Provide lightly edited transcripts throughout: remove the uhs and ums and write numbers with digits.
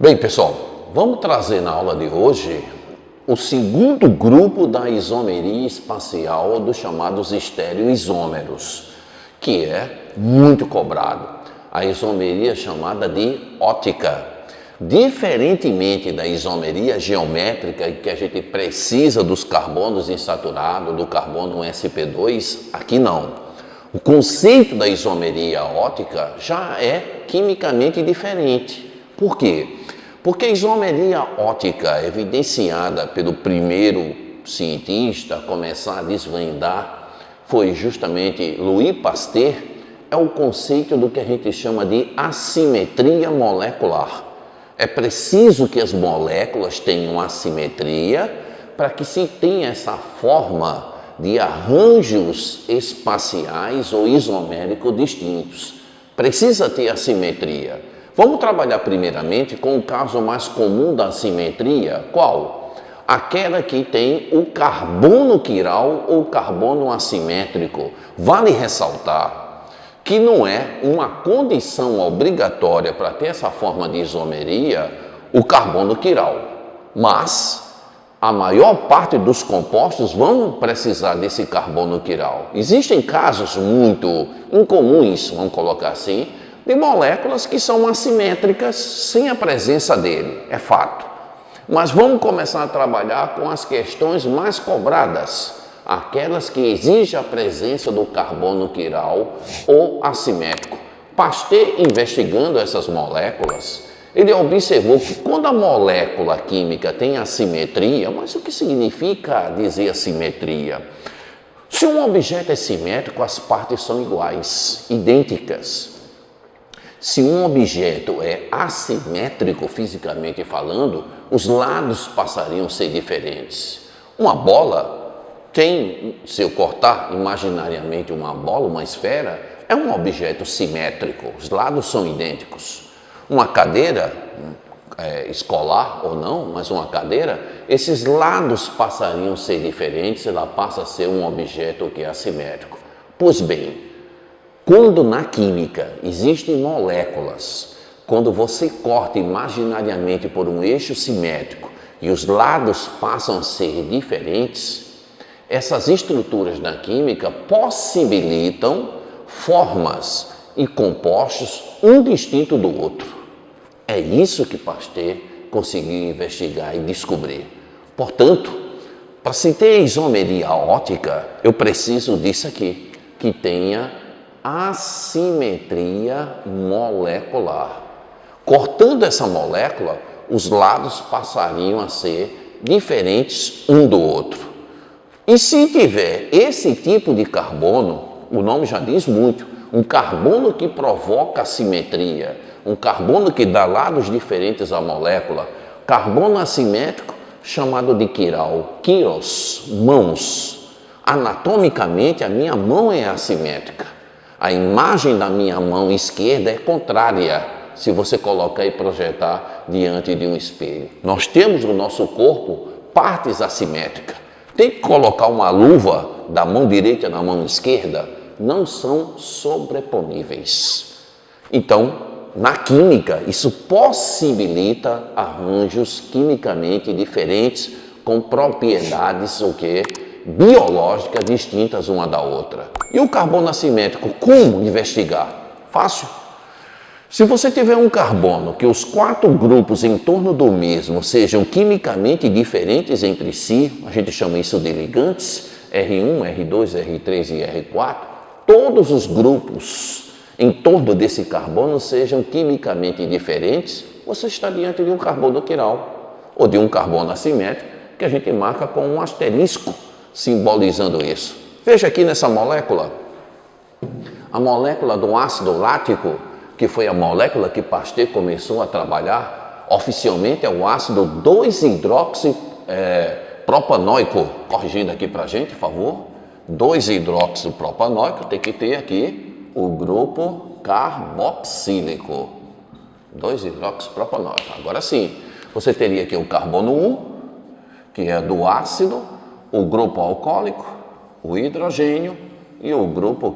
Bem, pessoal, vamos trazer na aula de hoje o segundo grupo da isomeria espacial dos chamados estereoisômeros, que é muito cobrado. A isomeria chamada de ótica. Diferentemente da isomeria geométrica, em que a gente precisa dos carbonos insaturados, do carbono sp2, aqui não. O conceito da isomeria ótica já é quimicamente diferente. Por quê? Porque a isomeria ótica, evidenciada pelo primeiro cientista a começar a desvendar, foi justamente Louis Pasteur, é o conceito do que a gente chama de assimetria molecular. É preciso que as moléculas tenham assimetria para que se tenha essa forma de arranjos espaciais ou isoméricos distintos. Precisa ter assimetria. Vamos trabalhar primeiramente com o caso mais comum da assimetria. Qual? Aquela que tem o carbono quiral ou carbono assimétrico. Vale ressaltar que não é uma condição obrigatória para ter essa forma de isomeria o carbono quiral, mas a maior parte dos compostos vão precisar desse carbono quiral. Existem casos muito incomuns, vamos colocar assim, de moléculas que são assimétricas sem a presença dele, é fato. Mas vamos começar a trabalhar com as questões mais cobradas, aquelas que exigem a presença do carbono quiral ou assimétrico. Pasteur, investigando essas moléculas, ele observou que quando a molécula química tem assimetria, mas o que significa dizer assimetria? Se um objeto é simétrico, as partes são iguais, idênticas. Se um objeto é assimétrico, fisicamente falando, os lados passariam a ser diferentes. Uma bola tem, se eu cortar imaginariamente uma bola, uma esfera, é um objeto simétrico, os lados são idênticos. Uma cadeira, escolar ou não, mas uma cadeira, esses lados passariam a ser diferentes, ela passa a ser um objeto que é assimétrico. Pois bem, quando na química existem moléculas, quando você corta imaginariamente por um eixo simétrico e os lados passam a ser diferentes, essas estruturas da química possibilitam formas e compostos um distinto do outro. É isso que Pasteur conseguiu investigar e descobrir. Portanto, para se ter isomeria ótica, eu preciso disso aqui, que tenha assimetria molecular. Cortando essa molécula, os lados passariam a ser diferentes um do outro. E se tiver esse tipo de carbono, o nome já diz muito, um carbono que provoca assimetria, um carbono que dá lados diferentes à molécula, carbono assimétrico chamado de quiral, quiros, mãos. Anatomicamente, a minha mão é assimétrica. A imagem da minha mão esquerda é contrária, se você colocar e projetar diante de um espelho. Nós temos no nosso corpo partes assimétricas. Tem que colocar uma luva da mão direita na mão esquerda, não são sobreponíveis. Então, na química, isso possibilita arranjos quimicamente diferentes com propriedades biológicas distintas uma da outra. E o carbono assimétrico, como investigar? Fácil. Se você tiver um carbono que os 4 grupos em torno do mesmo sejam quimicamente diferentes entre si, a gente chama isso de ligantes, R1, R2, R3 e R4, todos os grupos em torno desse carbono sejam quimicamente diferentes, você está diante de um carbono quiral ou de um carbono assimétrico, que a gente marca com um asterisco, simbolizando isso. Veja aqui nessa molécula, a molécula do ácido lático, que foi a molécula que Pasteur começou a trabalhar, oficialmente é o ácido 2-hidroxipropanoico. Corrigindo aqui para a gente, por favor. 2-hidroxipropanoico, tem que ter aqui o grupo carboxílico. 2-hidroxipropanoico. Agora sim, você teria aqui o carbono 1, que é do ácido, o grupo alcoólico, o hidrogênio e o grupo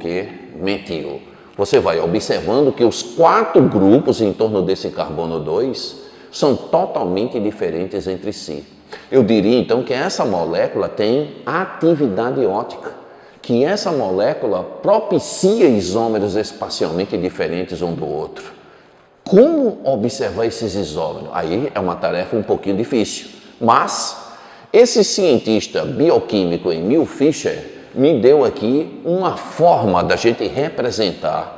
metil. Você vai observando que os 4 grupos em torno desse carbono 2 são totalmente diferentes entre si. Eu diria então que essa molécula tem atividade ótica, que essa molécula propicia isômeros espacialmente diferentes um do outro. Como observar esses isômeros? Aí é uma tarefa um pouquinho difícil, mas esse cientista bioquímico Emil Fischer me deu aqui uma forma da gente representar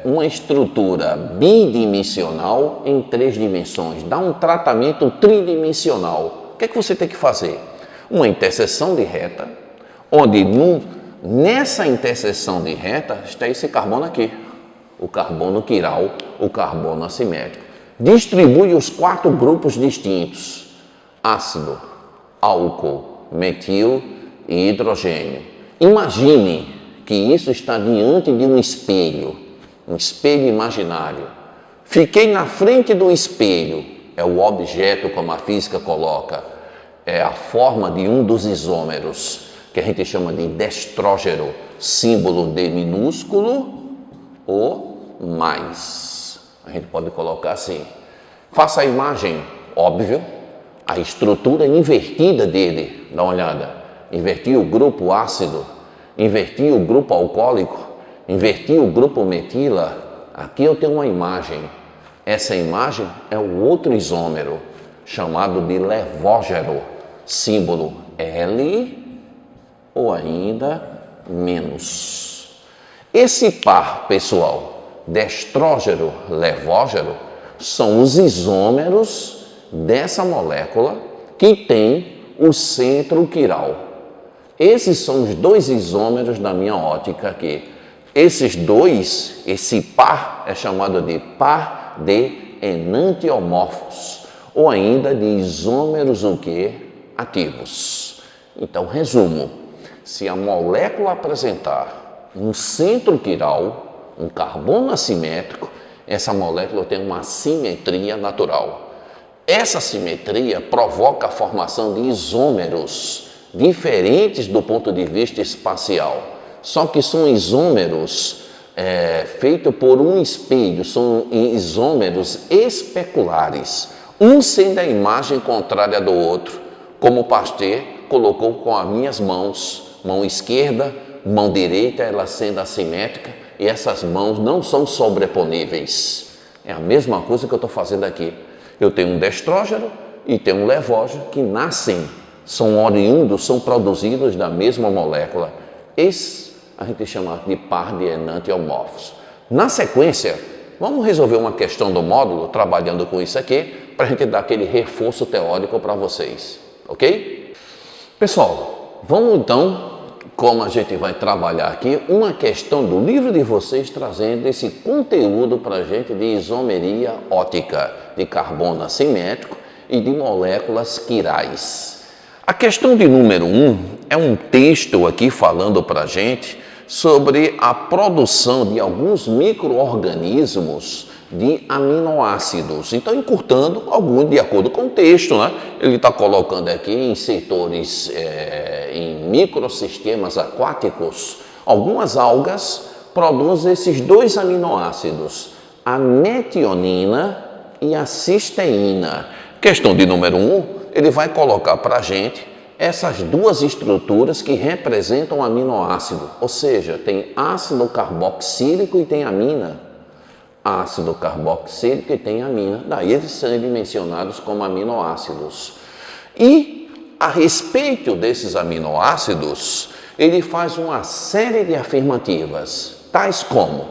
uma estrutura bidimensional em 3 dimensões, dá um tratamento tridimensional. O que é que você tem que fazer? Uma interseção de reta, onde nessa interseção de reta está esse carbono aqui, o carbono quiral, o carbono assimétrico. Distribui os 4 grupos distintos: ácido, álcool, metil e hidrogênio. Imagine que isso está diante de um espelho imaginário. Fiquei na frente do espelho, é o objeto, como a física coloca, é a forma de um dos isômeros, que a gente chama de destrógeno, símbolo D minúsculo ou mais. A gente pode colocar assim. Faça a imagem, óbvio, a estrutura invertida dele, dá uma olhada. Inverti o grupo ácido, inverti o grupo alcoólico, inverti o grupo metila. Aqui eu tenho uma imagem. Essa imagem é o outro isômero, chamado de levógeno, símbolo L ou ainda menos. Esse par, pessoal, destrógeno, levógeno, são os isômeros dessa molécula que tem o centro quiral. Esses são os 2 isômeros da minha ótica aqui. Esses 2, esse par é chamado de par de enantiomorfos, ou ainda de isômeros o quê? Ativos. Então, resumo, se a molécula apresentar um centro quiral, um carbono assimétrico, essa molécula tem uma simetria natural. Essa simetria provoca a formação de isômeros diferentes do ponto de vista espacial, só que são isômeros feitos por um espelho, são isômeros especulares, um sendo a imagem contrária do outro, como Pasteur colocou com as minhas mãos, mão esquerda, mão direita, ela sendo assimétrica, e essas mãos não são sobreponíveis. É a mesma coisa que eu estou fazendo aqui. Eu tenho um destrógeno e tenho um levógeno que nascem, são oriundos, são produzidos da mesma molécula. Esse a gente chama de par de enantiomorfos. Na sequência, vamos resolver uma questão do módulo, trabalhando com isso aqui, para a gente dar aquele reforço teórico para vocês, ok? Pessoal, vamos então, como a gente vai trabalhar aqui, uma questão do livro de vocês, trazendo esse conteúdo para a gente de isomeria ótica, de carbono assimétrico e de moléculas quirais. A questão de número 1 é um texto aqui falando para a gente sobre a produção de alguns micro-organismos de aminoácidos. Então, encurtando alguns de acordo com o texto, né? Ele está colocando aqui em setores, em microsistemas aquáticos, algumas algas produzem esses 2 aminoácidos, a metionina e a cisteína. Questão de número 1, ele vai colocar para a gente essas 2 estruturas que representam aminoácido, ou seja, tem ácido carboxílico e tem amina. Ácido carboxílico e tem amina, daí eles são mencionados como aminoácidos. E a respeito desses aminoácidos, ele faz uma série de afirmativas, tais como,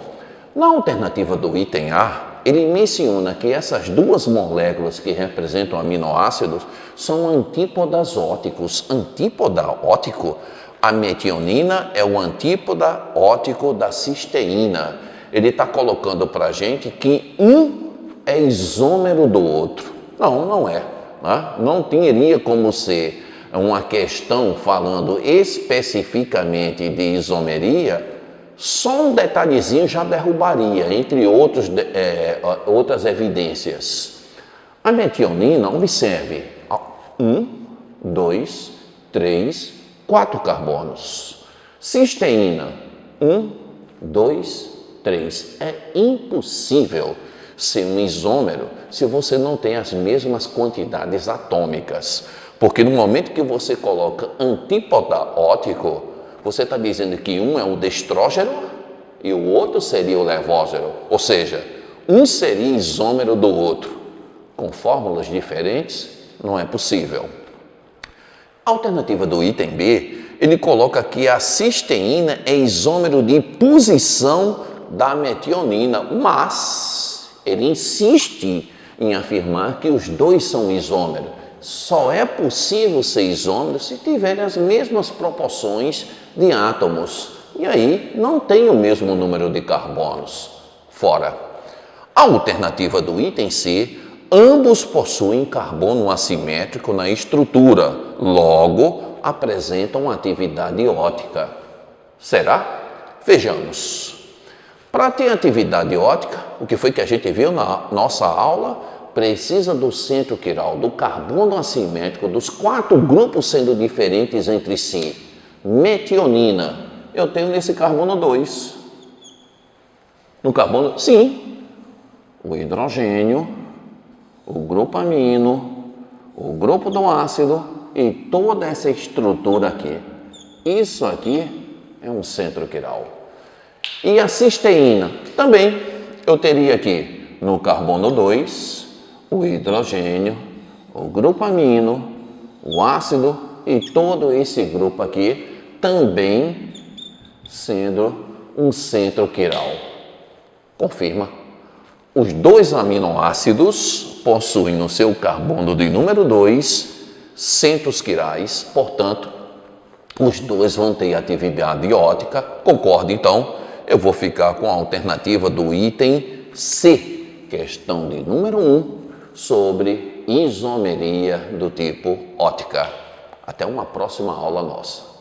na alternativa do item A, ele menciona que essas 2 moléculas que representam aminoácidos são antípodas óticos. Antípoda ótico, a metionina é o antípoda ótico da cisteína. Ele está colocando para a gente que um é isômero do outro. Não, não é. Né? Não teria como ser uma questão falando especificamente de isomeria. Só um detalhezinho já derrubaria, entre outras evidências. A metionina, observe, 1, 2, 3, 4 carbonos. Cisteína, 1, 2, 3. É impossível ser um isômero se você não tem as mesmas quantidades atômicas. Porque no momento que você coloca antípoda ótico, você está dizendo que um é o destrógeno e o outro seria o levógeno. Ou seja, um seria isômero do outro. Com fórmulas diferentes, não é possível. A alternativa do item B, ele coloca que a cisteína é isômero de posição da metionina, mas ele insiste em afirmar que os dois são isômeros. Só é possível ser isômero se tiverem as mesmas proporções de átomos. E aí não tem o mesmo número de carbonos. Fora. A alternativa do item C, ambos possuem carbono assimétrico na estrutura, logo apresentam atividade ótica. Será? Vejamos. Para ter atividade ótica, o que foi que a gente viu na nossa aula? Precisa do centro quiral, do carbono assimétrico, dos 4 grupos sendo diferentes entre si. Metionina, eu tenho nesse carbono 2. No carbono, sim, o hidrogênio, o grupo amino, o grupo do ácido e toda essa estrutura aqui. Isso aqui é um centro quiral. E a cisteína, também eu teria aqui no carbono 2, o hidrogênio, o grupo amino, o ácido e todo esse grupo aqui também sendo um centro quiral. Confirma. Os 2 aminoácidos possuem no seu carbono de número 2 centros quirais, portanto, os dois vão ter atividade ótica. Concordo, então, eu vou ficar com a alternativa do item C, questão de número 1, sobre isomeria do tipo ótica. Até uma próxima aula nossa.